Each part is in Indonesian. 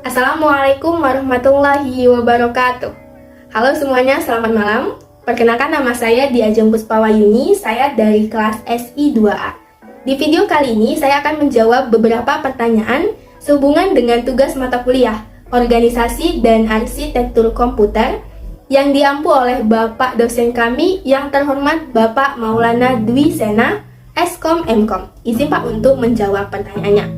Assalamualaikum warahmatullahi wabarakatuh. Halo semuanya, selamat malam. Perkenalkan, nama saya Diajeng Puspawayuni, saya dari kelas SI 2A. Di video kali ini saya akan menjawab beberapa pertanyaan sehubungan dengan tugas mata kuliah Organisasi dan Arsitektur Komputer yang diampu oleh Bapak dosen kami yang terhormat Bapak Maulana Dwi Sena, Eskom Mkom. Izin Pak untuk menjawab pertanyaannya.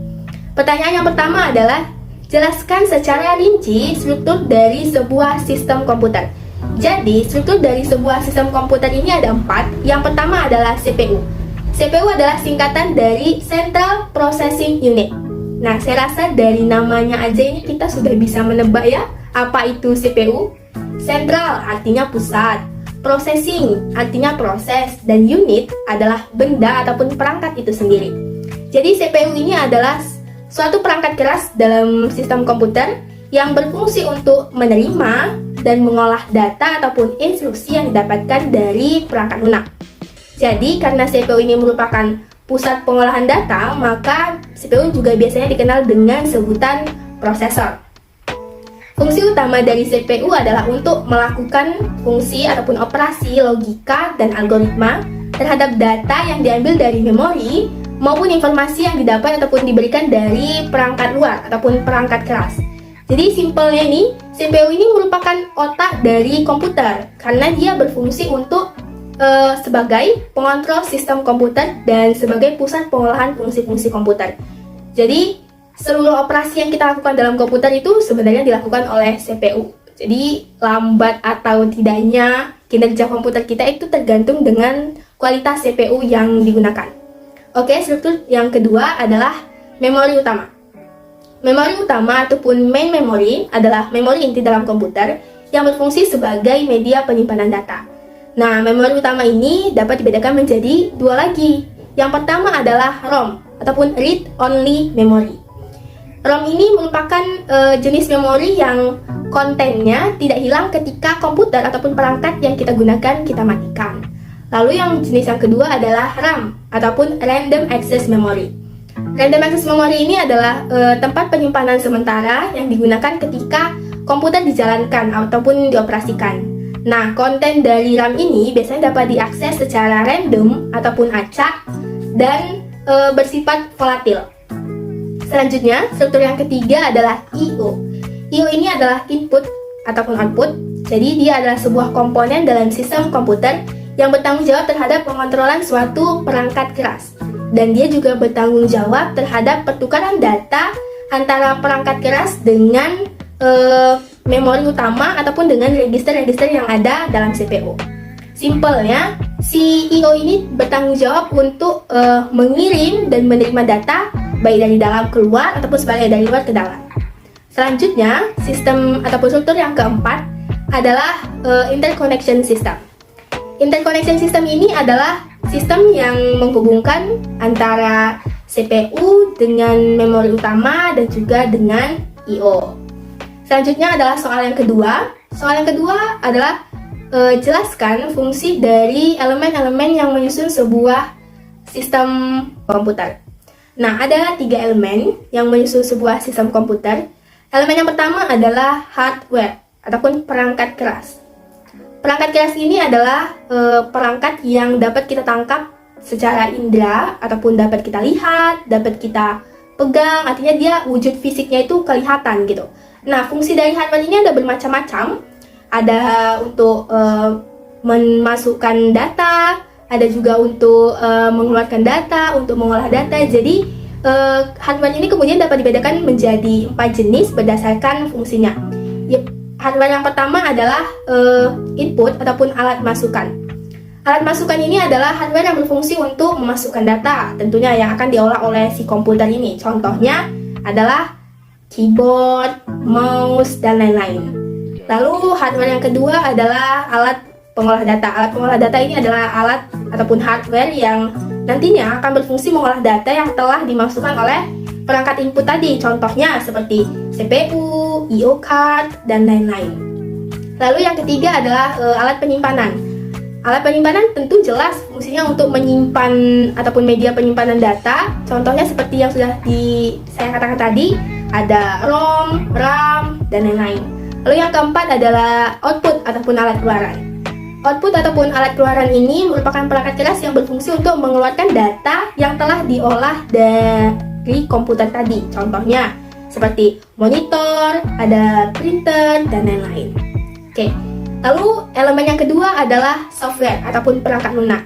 Pertanyaan yang pertama adalah, jelaskan secara rinci struktur dari sebuah sistem komputer. Jadi, struktur dari sebuah sistem komputer ini ada 4. Yang pertama adalah CPU. CPU adalah singkatan dari Central Processing Unit. Nah, saya rasa dari namanya aja ini kita sudah bisa menebak ya, apa itu CPU. Central artinya pusat, processing artinya proses, dan unit adalah benda ataupun perangkat itu sendiri. Jadi, CPU ini adalah suatu perangkat keras dalam sistem komputer yang berfungsi untuk menerima dan mengolah data ataupun instruksi yang didapatkan dari perangkat lunak. Jadi, karena CPU ini merupakan pusat pengolahan data, maka CPU juga biasanya dikenal dengan sebutan prosesor. Fungsi utama dari CPU adalah untuk melakukan fungsi ataupun operasi logika dan algoritma terhadap data yang diambil dari memori maupun informasi yang didapat ataupun diberikan dari perangkat luar ataupun perangkat keras. Jadi simpelnya ini, CPU ini merupakan otak dari komputer karena dia berfungsi untuk sebagai pengontrol sistem komputer dan sebagai pusat pengolahan fungsi-fungsi komputer. Jadi seluruh operasi yang kita lakukan dalam komputer itu sebenarnya dilakukan oleh CPU. Jadi lambat atau tidaknya kinerja komputer kita itu tergantung dengan kualitas CPU yang digunakan. Oke, struktur yang kedua adalah memori utama. Memori utama ataupun main memory adalah memori inti dalam komputer yang berfungsi sebagai media penyimpanan data. Nah, memori utama ini dapat dibedakan menjadi 2 lagi. Yang pertama adalah ROM ataupun read only memory. ROM ini merupakan jenis memori yang kontennya tidak hilang ketika komputer ataupun perangkat yang kita gunakan kita matikan. Lalu yang jenis yang kedua adalah RAM ataupun Random Access Memory. Random Access Memory ini adalah tempat penyimpanan sementara yang digunakan ketika komputer dijalankan ataupun dioperasikan. Nah, konten dari RAM ini biasanya dapat diakses secara random ataupun acak dan bersifat volatil. Selanjutnya, struktur yang ketiga adalah I/O. I/O ini adalah input ataupun output. Jadi dia adalah sebuah komponen dalam sistem komputer yang bertanggung jawab terhadap pengontrolan suatu perangkat keras. Dan dia juga bertanggung jawab terhadap pertukaran data antara perangkat keras dengan memori utama ataupun dengan register-register yang ada dalam CPU. Simpelnya, si I/O ini bertanggung jawab untuk mengirim dan menerima data baik dari dalam keluar ataupun sebaliknya dari luar ke dalam. Selanjutnya, sistem ataupun struktur yang keempat adalah interconnection system. Interconnection system ini adalah sistem yang menghubungkan antara CPU dengan memori utama dan juga dengan I/O. Selanjutnya adalah soal yang kedua. Soal yang kedua adalah jelaskan fungsi dari elemen-elemen yang menyusun sebuah sistem komputer. Nah, ada 3 elemen yang menyusun sebuah sistem komputer. Elemen yang pertama adalah hardware ataupun perangkat keras. Perangkat keras ini adalah perangkat yang dapat kita tangkap secara indera ataupun dapat kita lihat, dapat kita pegang, artinya dia wujud fisiknya itu kelihatan gitu. Nah, fungsi dari hardware ini ada bermacam-macam. Ada untuk memasukkan data, ada juga untuk mengeluarkan data, untuk mengolah data. Jadi hardware ini kemudian dapat dibedakan menjadi 4 jenis berdasarkan fungsinya. Hardware yang pertama adalah input ataupun alat masukan. Alat masukan ini adalah hardware yang berfungsi untuk memasukkan data, tentunya yang akan diolah oleh si komputer ini. Contohnya adalah keyboard, mouse, dan lain-lain. Lalu hardware yang kedua adalah alat pengolah data. Alat pengolah data ini adalah alat ataupun hardware yang nantinya akan berfungsi mengolah data yang telah dimasukkan oleh perangkat input tadi, contohnya seperti CPU, I/O card, dan lain-lain. Lalu yang ketiga adalah alat penyimpanan. Alat penyimpanan tentu jelas fungsinya untuk menyimpan ataupun media penyimpanan data. Contohnya seperti yang sudah saya katakan tadi, ada ROM, RAM, dan lain-lain. Lalu yang keempat adalah output ataupun alat keluaran. Output ataupun alat keluaran ini merupakan perangkat keras yang berfungsi untuk mengeluarkan data yang telah diolah dari komputer tadi. Contohnya seperti monitor, ada printer, dan lain-lain. Oke, lalu elemen yang kedua adalah software ataupun perangkat lunak.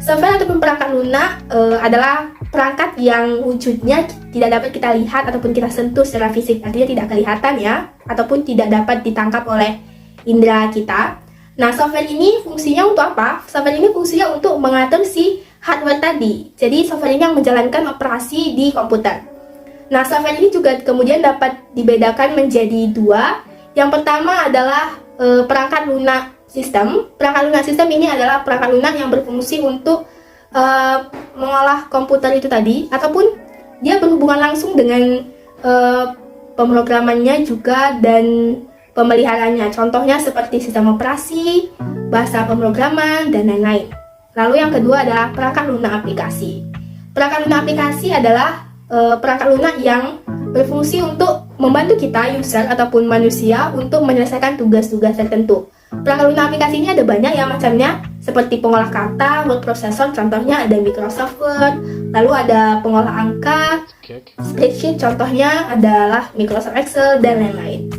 Software ataupun perangkat lunak adalah perangkat yang wujudnya tidak dapat kita lihat ataupun kita sentuh secara fisik, artinya tidak kelihatan ya, ataupun tidak dapat ditangkap oleh indera kita. Nah, software ini fungsinya untuk apa? Software ini fungsinya untuk mengatur si hardware tadi. Jadi, software ini yang menjalankan operasi di komputer. Nah, software ini juga kemudian dapat dibedakan menjadi dua. Yang pertama adalah perangkat lunak sistem. Perangkat lunak sistem ini adalah perangkat lunak yang berfungsi untuk mengolah komputer itu tadi, ataupun dia berhubungan langsung dengan pemrogramannya juga dan pemeliharaannya. Contohnya seperti sistem operasi, bahasa pemrograman, dan lain-lain. Lalu yang kedua adalah perangkat lunak aplikasi. Perangkat lunak aplikasi adalah perangkat lunak yang berfungsi untuk membantu kita, user ataupun manusia, untuk menyelesaikan tugas-tugas tertentu. Perangkat lunak aplikasi ini ada banyak ya macamnya, seperti pengolah kata, word processor, contohnya ada Microsoft Word, lalu ada pengolah angka, spreadsheet, contohnya adalah Microsoft Excel, dan lain-lain.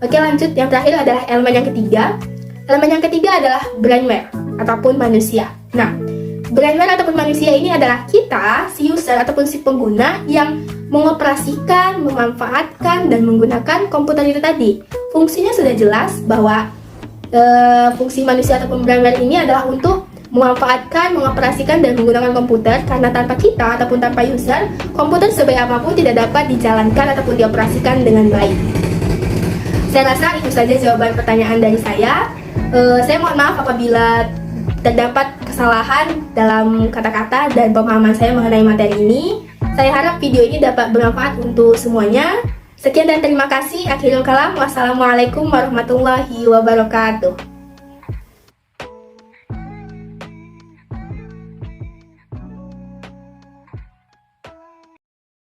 Oke, lanjut. Yang terakhir adalah elemen yang ketiga. Elemen yang ketiga adalah brainware ataupun manusia. Nah, brainware ataupun manusia ini adalah kita, si user ataupun si pengguna yang mengoperasikan, memanfaatkan, dan menggunakan komputer itu tadi. Fungsinya sudah jelas bahwa fungsi manusia ataupun brainware ini adalah untuk memanfaatkan, mengoperasikan, dan menggunakan komputer, karena tanpa kita ataupun tanpa user, komputer sebaik apapun tidak dapat dijalankan ataupun dioperasikan dengan baik. Saya rasa itu saja jawaban pertanyaan dari saya. Saya mohon maaf apabila terdapat kesalahan dalam kata-kata dan pemahaman saya mengenai materi ini. Saya harap video ini dapat bermanfaat untuk semuanya. Sekian dan terima kasih. Akhirul kalam. Wassalamualaikum warahmatullahi wabarakatuh.